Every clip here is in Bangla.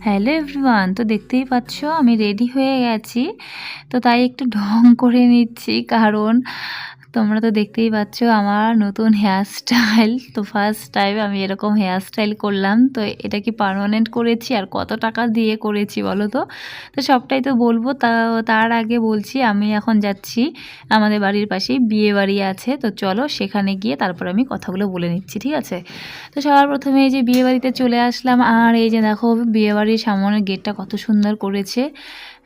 হ্যালো এভরিওয়ান, তো দেখতেই পাচ্ছ আমি রেডি হয়ে গেছি। তো তাই একটু ঢং করে নিচ্ছি, কারণ তোমরা তো দেখতেই পাচ্ছ আমার নতুন হেয়ার স্টাইল। তো ফার্স্ট টাইম আমি এরকম হেয়ার স্টাইল করলাম। তো এটা কি পার্মানেন্ট করেছি আর কত টাকা দিয়ে করেছি বলো তো। তো সবটাই তো বলবো, তার আগে বলছি আমি এখন যাচ্ছি, আমাদের বাড়ির পাশেই বিয়ে বাড়ি আছে। তো চলো সেখানে গিয়ে তারপর আমি কথাগুলো বলে নিচ্ছি, ঠিক আছে। তো সবার প্রথমে এই যে বিয়ে বাড়িতে চলে আসলাম, আর এই যে দেখো বিয়ে বাড়ির সামনের গেটটা কত সুন্দর করেছে,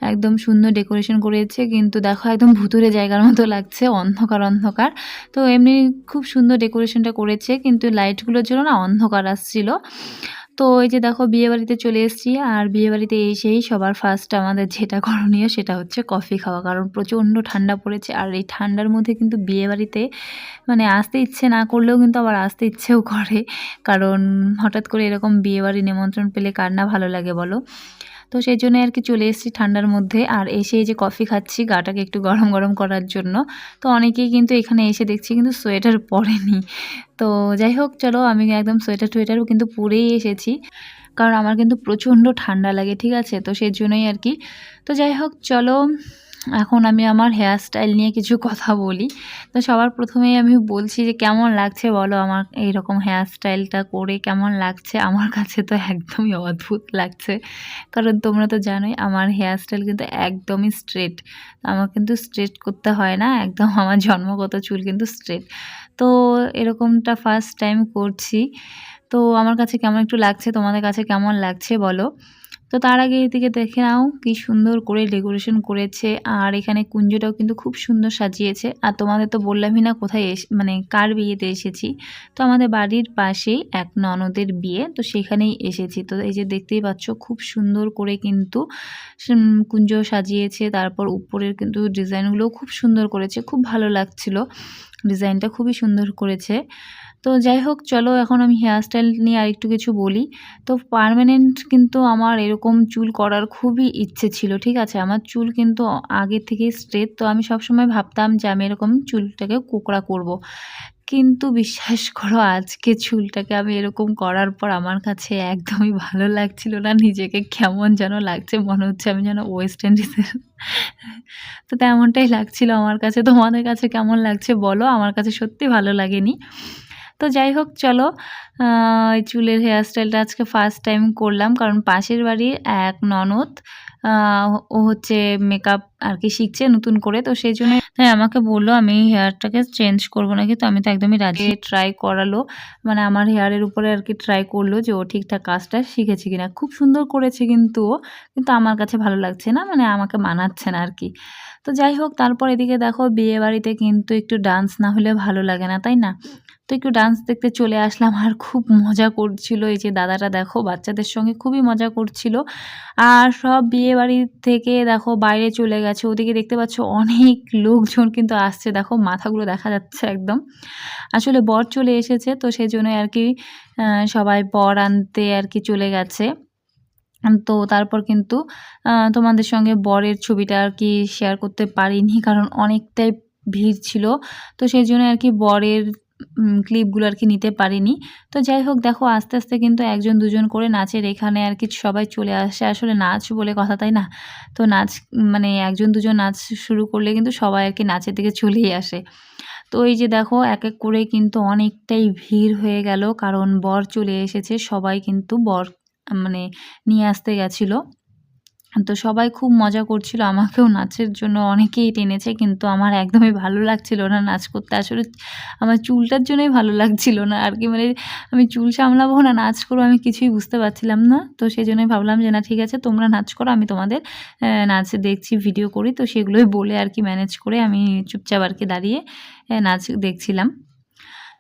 একদম সুন্দর ডেকোরেশন করেছে। কিন্তু দেখো একদম ভুতুরে জায়গার মতো লাগছে, অন্ধকার অন্ধকার। তো এমনি খুব সুন্দর ডেকোরেশনটা করেছে, কিন্তু লাইটগুলোর জন্য না অন্ধকার আসছিল। তো এই যে দেখো বিয়ে বাড়িতে চলে এসেছি, আর বিয়ে বাড়িতে এসেই সবার ফার্স্ট আমাদের যেটা করণীয় সেটা হচ্ছে কফি খাওয়া, কারণ প্রচণ্ড ঠান্ডা পড়েছে। আর এই ঠান্ডার মধ্যে কিন্তু বিয়ে বাড়িতে মানে আসতে ইচ্ছে না করলেও কিন্তু আবার আসতে ইচ্ছেও করে, কারণ হঠাৎ করে এরকম বিয়েবাড়ি নিমন্ত্রণ পেলে কার না ভালো লাগে বলো। তো সেই জন্য আর কি চলে এসেছি ঠান্ডার মধ্যে, আর এসে এই যে কফি খাচ্ছি গাটাকে একটু গরম গরম করার জন্য। তো অনেকেই কিন্তু এখানে এসে দেখছি কিন্তু সোয়েটার পরেনি। তো যাই হোক চলো, আমি একদম সোয়েটার টোয়েটারও কিন্তু পরেই এসেছি, কারণ আমার কিন্তু প্রচণ্ড ঠান্ডা লাগে, ঠিক আছে। তো সেই জন্যই আর কি। তো যাই হোক চলো, এখন আমি আমার হেয়ার স্টাইল নিয়ে কিছু কথা বলি। তো সবার প্রথমেই আমি বলছি যে কেমন লাগছে বলো আমার এইরকম হেয়ার স্টাইলটা করে, কেমন লাগছে? আমার কাছে তো একদমই অদ্ভুত লাগছে, কারণ তোমরা তো জানোই আমার হেয়ার স্টাইল কিন্তু একদমই স্ট্রেট। আমার কিন্তু স্ট্রেট করতে হয় না, একদম আমার জন্মগত চুল কিন্তু স্ট্রেট। তো এরকমটা ফার্স্ট টাইম করছি। তো আমার কাছে কেমন একটু লাগছে, তোমাদের কাছে কেমন লাগছে বলো। তো তার আগে এদিকে দেখে নাও কি সুন্দর করে ডেকোরেশন করেছে, আর এখানে কুঞ্জটাও কিন্তু খুব সুন্দর সাজিয়েছে। আর তোমাদের তো বললামই না কোথায় মানে কার বিয়েতে এসেছি। তো আমাদের বাড়ির পাশেই এক ননদের বিয়ে, তো সেখানেই এসেছি। তো এই যে দেখতেই পাচ্ছ খুব সুন্দর করে কিন্তু কুঞ্জ সাজিয়েছে, তারপর উপরের কিন্তু ডিজাইনগুলোও খুব সুন্দর করেছে, খুব ভালো লাগছিল, ডিজাইনটা খুবই সুন্দর করেছে। তো যাই হোক চলো, এখন আমি হেয়ার স্টাইল নিয়ে আরেকটু কিছু বলি। তো পার্মানেন্ট কিন্তু আমার এরকম চুল করার খুবই ইচ্ছে ছিল, ঠিক আছে। আমার চুল কিন্তু আগে থেকেই স্ট্রেট, তো আমি সবসময় ভাবতাম যে আমি এরকম চুলটাকে কোকড়া করব। কিন্তু বিশ্বাস করো আজকে চুলটাকে আমি এরকম করার পর আমার কাছে একদমই ভালো লাগছিল না, নিজেকে কেমন যেন লাগছে, মনে হচ্ছে আমি যেন ওয়েস্ট ইন্ডিজের। তো তেমনটাই লাগছিল আমার কাছে। তোমাদের কাছে কেমন লাগছে বলো, আমার কাছে সত্যি ভালো লাগেনি। তো যাই হোক চলো, এই চুলের হেয়ার স্টাইলটা আজকে ফার্স্ট টাইম করলাম, কারণ পাশের বাড়ির এক ননদ ও হচ্ছে মেকআপ আর কি শিখছে নতুন করে। তো সেই জন্য তাই আমাকে বললো আমি হেয়ারটাকে চেঞ্জ করবো নাকি। তো আমি তো একদমই রাজি, ট্রাই করালো, মানে আমার হেয়ারের উপরে আর কি ট্রাই করলো যে ও ঠিকঠাক কাজটা শিখেছে কিনা। খুব সুন্দর করেছে কিন্তু ও, কিন্তু আমার কাছে ভালো লাগছে না, মানে আমাকে মানাচ্ছে না আর কি। তো যাই হোক, তারপর এদিকে দেখো বিয়ে বাড়িতে কিন্তু একটু ডান্স না হলে ভালো লাগে না, তাই না। তো একটু ডান্স দেখতে চলে আসলাম, আর খুব মজা করছিল এই যে দাদাটা, দেখো বাচ্চাদের সঙ্গে খুবই মজা করছিল। আর সব বিয়ে বাড়ি থেকে দেখো বাইরে চলে গেছে, ওদিকে দেখতে পাচ্ছ অনেক লোকজন কিন্তু আসছে, দেখো মাথাগুলো দেখা যাচ্ছে একদম। আসলে বর চলে এসেছে, তো সেই জন্য আর কি সবাই বর আনতে আর কি চলে গেছে। তো তারপর কিন্তু তোমাদের সঙ্গে বরের ছবিটা আর কি শেয়ার করতে পারিনি, কারণ অনেকটাই ভিড় ছিল। তো সেই জন্য আর কি বরের ক্লিপগুলো আর কি নিতে পারিনি। তো যাই হোক দেখো আস্তে আস্তে কিন্তু একজন দুজন করে নাচের এখানে আর কি সবাই চলে আসে, আসলে নাচ বলে কথা, তাই না। তো নাচ মানে একজন দুজন নাচ শুরু করলে কিন্তু সবাই আর কি নাচের দিকে চলেই আসে। তো এই যে দেখো এক এক করে কিন্তু অনেকটাই ভিড় হয়ে গেল, কারণ বর চলে এসেছে, সবাই কিন্তু বর মানে নিয়ে আসতে গেছিলো। তো সবাই খুব মজা করছিল, আমাকেও নাচের জন্য অনেকেই টেনেছে, কিন্তু আমার একদমই ভালো লাগছিল না নাচ করতে। আসলে আমার চুলটার জন্যই ভালো লাগছিল না আর কি, মানে আমি চুল সামলাবো না নাচ করবো, আমি কিছুই বুঝতে পারছিলাম না। তো সেই জন্যই ভাবলাম যে না ঠিক আছে তোমরা নাচ করো, আমি তোমাদের নাচ দেখছি, ভিডিও করি। তো সেগুলোই বলে আর কি ম্যানেজ করে আমি চুপচাপ আর কি দাঁড়িয়ে নাচ দেখছিলাম।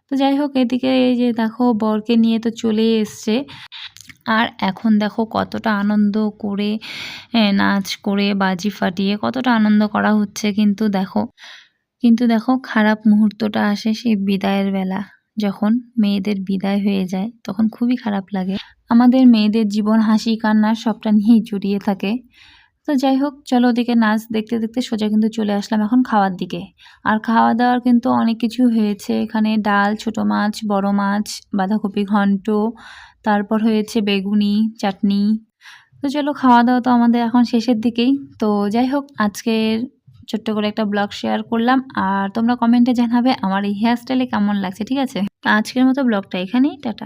তো যাই হোক এদিকে এই যে দেখো বরকে নিয়ে তো চলেই এসছে, আর এখন দেখো কতটা আনন্দ করে নাচ করে বাজি ফাটিয়ে কতটা আনন্দ করা হচ্ছে। কিন্তু দেখো খারাপ মুহূর্তটা আসে সেই বিদায়ের বেলা, যখন মেয়েদের বিদায় হয়ে যায় তখন খুবই খারাপ লাগে। আমাদের মেয়েদের জীবন হাসি কান্না সবটা নিয়েই জড়িয়ে থাকে। তো যাই হোক চলো, ওদিকে নাচ দেখতে দেখতে সোজা কিন্তু চলে আসলাম এখন খাওয়ার দিকে। আর খাওয়া দাওয়ার কিন্তু অনেক কিছু হয়েছে এখানে, ডাল, ছোট মাছ, বড় মাছ, বাঁধাকপি ঘন্ট, তারপর হয়েছে বেগুনি চাটনি। তো চলো খাওয়া দাওয়া তো আমাদের এখন শেষের দিকেই। তো যাই হোক আজকের ছোট্ট করে একটা ব্লগ শেয়ার করলাম, আর তোমরা কমেন্টে জানাবে আমার এই হেয়ার স্টাইলে কেমন লাগছে, ঠিক আছে? আজকের মতো ব্লগটা এখানেই, টাটা।